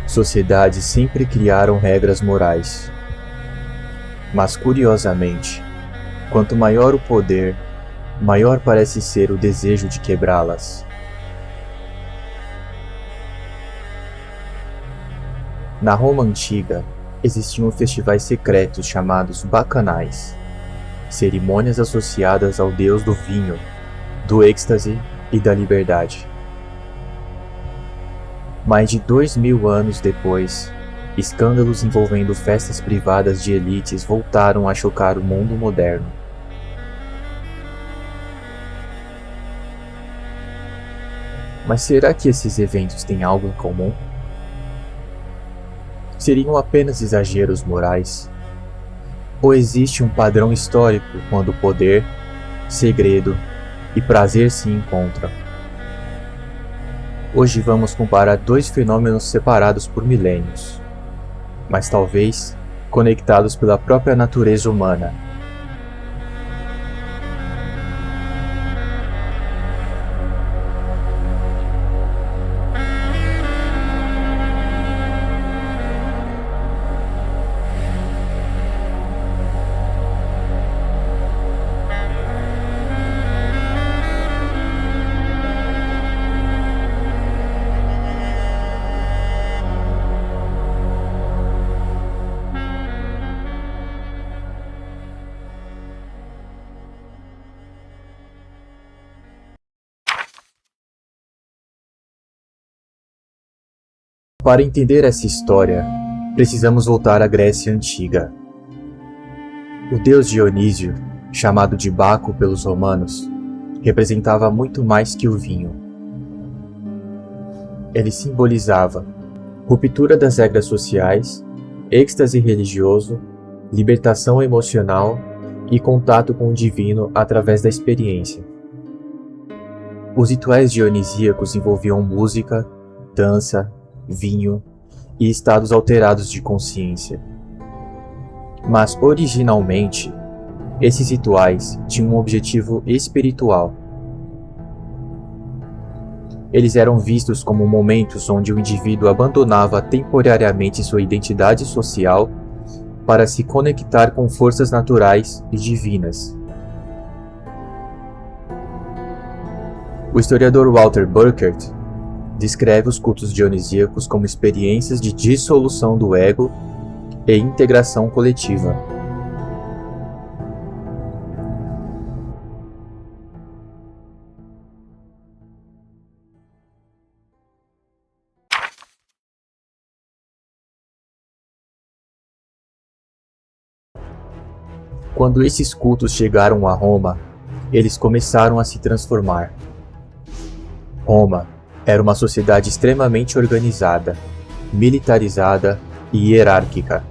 Sociedades sempre criaram regras morais. Mas, curiosamente, quanto maior o poder, maior parece ser o desejo de quebrá-las. Na Roma antiga, existiam festivais secretos chamados bacanais, cerimônias associadas ao deus do vinho, do êxtase e da liberdade. Mais de 2000 anos depois, escândalos envolvendo festas privadas de elites voltaram a chocar o mundo moderno. Mas será que esses eventos têm algo em comum? Seriam apenas exageros morais? Ou existe um padrão histórico quando poder, segredo e prazer se encontram? Hoje vamos comparar dois fenômenos separados por milênios, mas talvez conectados pela própria natureza humana. Para entender essa história, precisamos voltar à Grécia Antiga. O deus Dionísio, chamado de Baco pelos romanos, representava muito mais que o vinho. Ele simbolizava ruptura das regras sociais, êxtase religioso, libertação emocional e contato com o divino através da experiência. Os rituais dionisíacos envolviam música, dança, vinho e estados alterados de consciência. Mas, originalmente, esses rituais tinham um objetivo espiritual. Eles eram vistos como momentos onde o indivíduo abandonava temporariamente sua identidade social para se conectar com forças naturais e divinas. O historiador Walter Burkert descreve os cultos dionisíacos como experiências de dissolução do ego e integração coletiva. Quando esses cultos chegaram a Roma, eles começaram a se transformar. Roma era uma sociedade extremamente organizada, militarizada e hierárquica.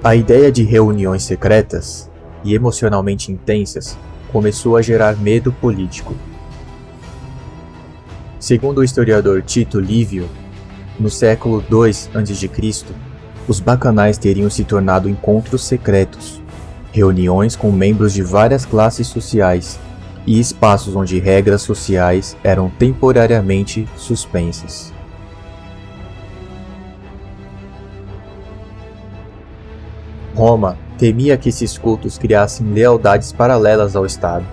A ideia de reuniões secretas e emocionalmente intensas começou a gerar medo político. Segundo o historiador Tito Livio, no século II a.C., os bacanais teriam se tornado encontros secretos, reuniões com membros de várias classes sociais e espaços onde regras sociais eram temporariamente suspensas. Roma temia que esses cultos criassem lealdades paralelas ao Estado.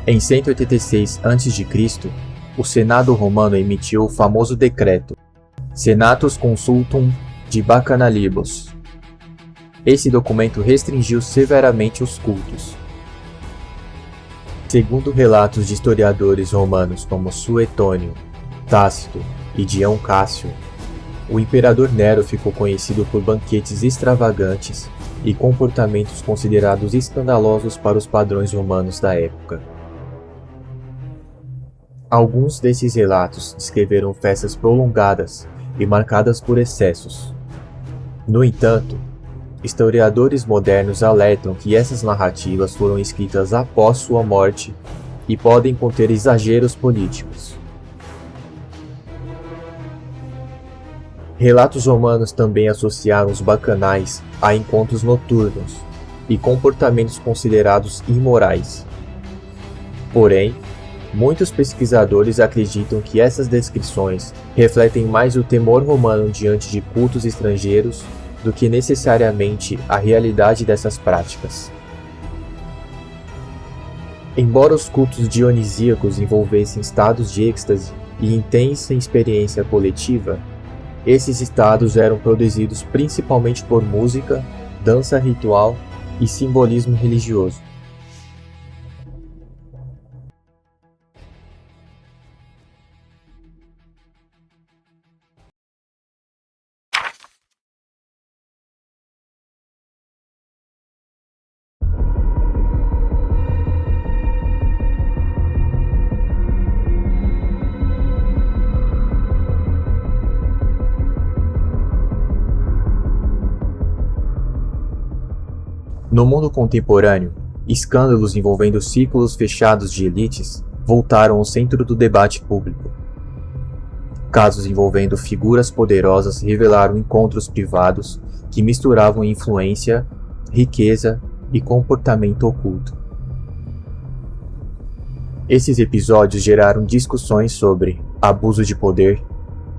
Em 186 a.C., o Senado romano emitiu o famoso decreto Senatus Consultum de Bacchanalibus. Esse documento restringiu severamente os cultos. Segundo relatos de historiadores romanos como Suetônio, Tácito e Dião Cássio, o imperador Nero ficou conhecido por banquetes extravagantes e comportamentos considerados escandalosos para os padrões romanos da época. Alguns desses relatos descreveram festas prolongadas e marcadas por excessos. No entanto, historiadores modernos alertam que essas narrativas foram escritas após sua morte e podem conter exageros políticos. Relatos romanos também associaram os bacanais a encontros noturnos e comportamentos considerados imorais. Porém, Muitos pesquisadores acreditam que essas descrições refletem mais o temor romano diante de cultos estrangeiros do que necessariamente a realidade dessas práticas. Embora os cultos dionisíacos envolvessem estados de êxtase e intensa experiência coletiva, esses estados eram produzidos principalmente por música, dança ritual e simbolismo religioso. No mundo contemporâneo, escândalos envolvendo círculos fechados de elites voltaram ao centro do debate público. Casos envolvendo figuras poderosas revelaram encontros privados que misturavam influência, riqueza e comportamento oculto. Esses episódios geraram discussões sobre abuso de poder,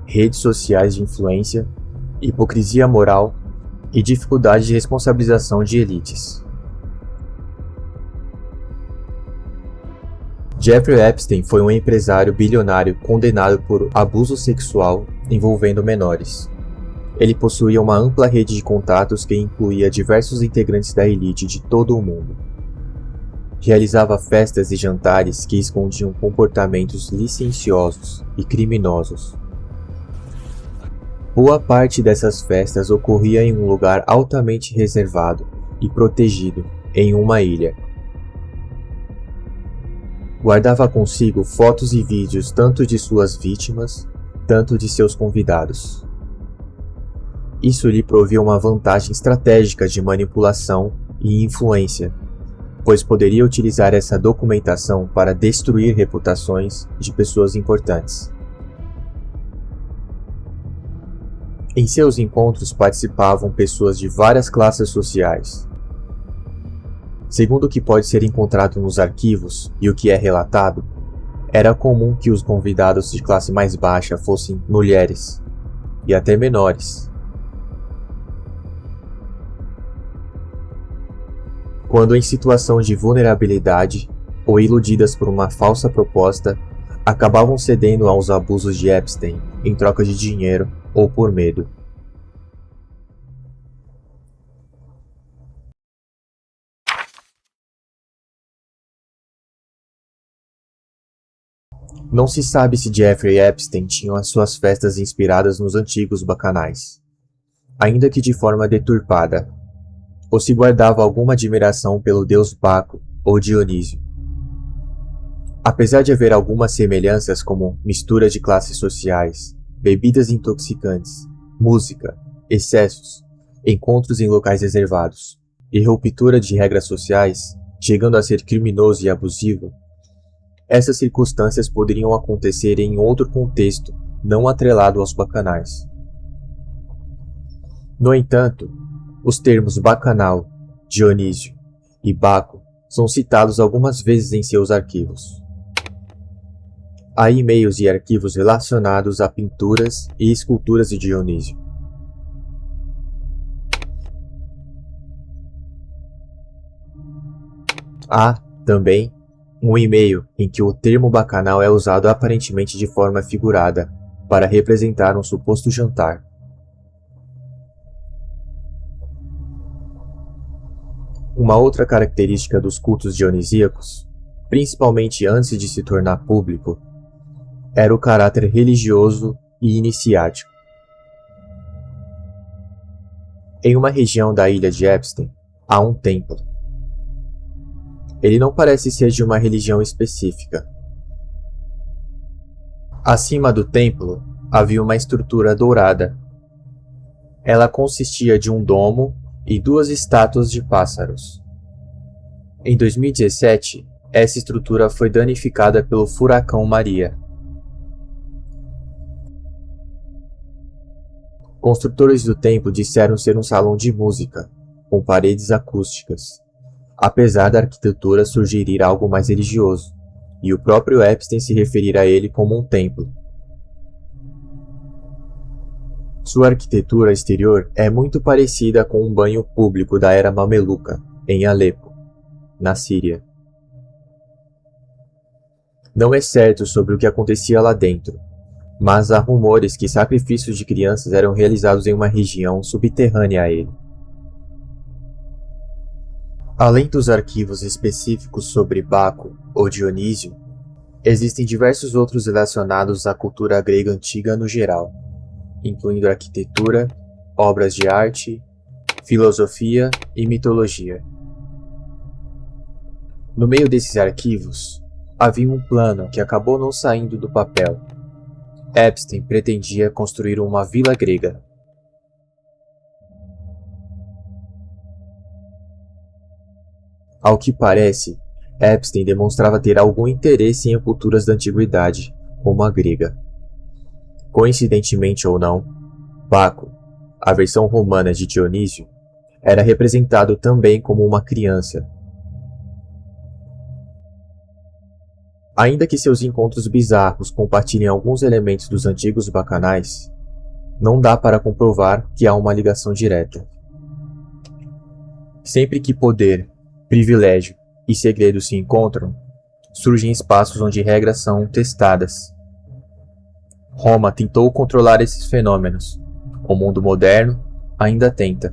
redes sociais de influência, hipocrisia moral e dificuldade de responsabilização de elites. Jeffrey Epstein foi um empresário bilionário condenado por abuso sexual envolvendo menores. Ele possuía uma ampla rede de contatos que incluía diversos integrantes da elite de todo o mundo. Realizava festas e jantares que escondiam comportamentos licenciosos e criminosos. Boa parte dessas festas ocorria em um lugar altamente reservado e protegido, em uma ilha. Guardava consigo fotos e vídeos tanto de suas vítimas, tanto de seus convidados. Isso lhe provia uma vantagem estratégica de manipulação e influência, pois poderia utilizar essa documentação para destruir reputações de pessoas importantes. Em seus encontros participavam pessoas de várias classes sociais. Segundo o que pode ser encontrado nos arquivos e o que é relatado, era comum que os convidados de classe mais baixa fossem mulheres, e até menores. Quando em situação de vulnerabilidade ou iludidas por uma falsa proposta, acabavam cedendo aos abusos de Epstein em troca de dinheiro ou por medo. Não se sabe se Jeffrey Epstein tinha as suas festas inspiradas nos antigos bacanais, ainda que de forma deturpada, ou se guardava alguma admiração pelo deus Baco ou Dionísio. Apesar de haver algumas semelhanças como mistura de classes sociais, bebidas intoxicantes, música, excessos, encontros em locais reservados e ruptura de regras sociais, chegando a ser criminoso e abusivo, essas circunstâncias poderiam acontecer em outro contexto, não atrelado aos bacanais. No entanto, os termos bacanal, Dionísio e Baco são citados algumas vezes em seus arquivos. Há e-mails e arquivos relacionados a pinturas e esculturas de Dionísio. Há, também, um e-mail em que o termo bacanal é usado aparentemente de forma figurada para representar um suposto jantar. Uma outra característica dos cultos dionisíacos, principalmente antes de se tornar público, era o caráter religioso e iniciático. Em uma região da ilha de Epstein, há um templo. Ele não parece ser de uma religião específica. Acima do templo, havia uma estrutura dourada. Ela consistia de um domo e duas estátuas de pássaros. Em 2017, essa estrutura foi danificada pelo furacão Maria. Construtores do templo disseram ser um salão de música, com paredes acústicas, apesar da arquitetura sugerir algo mais religioso, e o próprio Epstein se referir a ele como um templo. Sua arquitetura exterior é muito parecida com um banho público da era mameluca, em Alepo, na Síria. Não é certo sobre o que acontecia lá dentro, mas há rumores que sacrifícios de crianças eram realizados em uma região subterrânea a ele. Além dos arquivos específicos sobre Baco ou Dionísio, existem diversos outros relacionados à cultura grega antiga no geral, incluindo arquitetura, obras de arte, filosofia e mitologia. No meio desses arquivos, havia um plano que acabou não saindo do papel. Epstein pretendia construir uma vila grega. Ao que parece, Epstein demonstrava ter algum interesse em culturas da antiguidade, como a grega. Coincidentemente ou não, Baco, a versão romana de Dionísio, era representado também como uma criança. Ainda que seus encontros bizarros compartilhem alguns elementos dos antigos bacanais, não dá para comprovar que há uma ligação direta. Sempre que poder, privilégio e segredo se encontram, surgem espaços onde regras são testadas. Roma tentou controlar esses fenômenos. O mundo moderno ainda tenta.